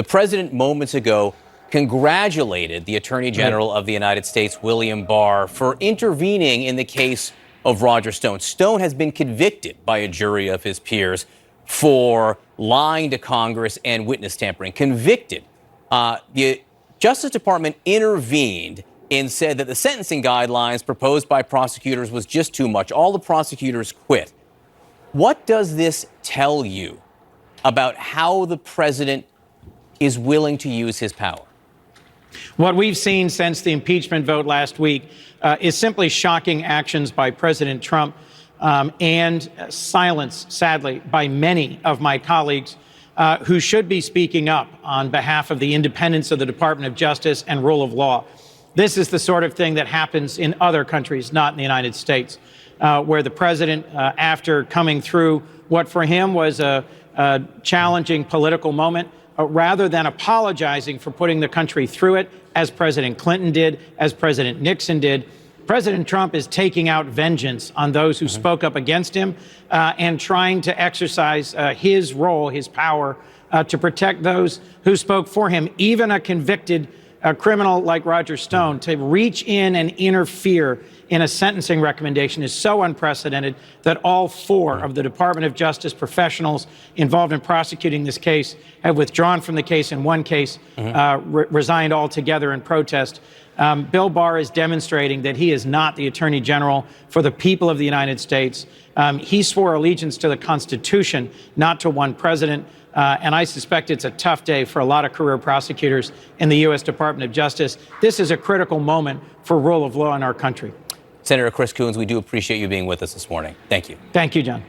The president moments ago congratulated the Attorney General of the United States, William Barr, for intervening in the case of Roger Stone. Stone has been convicted by a jury of his peers for lying to Congress and witness tampering. Convicted. The Justice Department intervened and said that the sentencing guidelines proposed by prosecutors was just too much. All the prosecutors quit. What does this tell you about how the president is willing to use his power? What we've seen since the impeachment vote last week is simply shocking actions by President Trump and silence, sadly, by many of my colleagues who should be speaking up on behalf of the independence of the Department of Justice and rule of law. This is the sort of thing that happens in other countries, not in the United States, where the president, after coming through what for him was a challenging political moment, rather than apologizing for putting the country through it, as President Clinton did, as President Nixon did, President Trump is taking out vengeance on those who spoke up against him and trying to exercise his role, his power, to protect those who spoke for him, even a convicted criminal like Roger Stone. To reach in and interfere in a sentencing recommendation is so unprecedented that all four of the Department of Justice professionals involved in prosecuting this case have withdrawn from the case. In one case, resigned altogether in protest. Bill Barr is demonstrating that he is not the Attorney General for the people of the United States. He swore allegiance to the Constitution, not to one president. And I suspect it's a tough day for a lot of career prosecutors in the U.S. Department of Justice. This is a critical moment for rule of law in our country. Senator Chris Coons, we do appreciate you being with us this morning. Thank you. Thank you, John.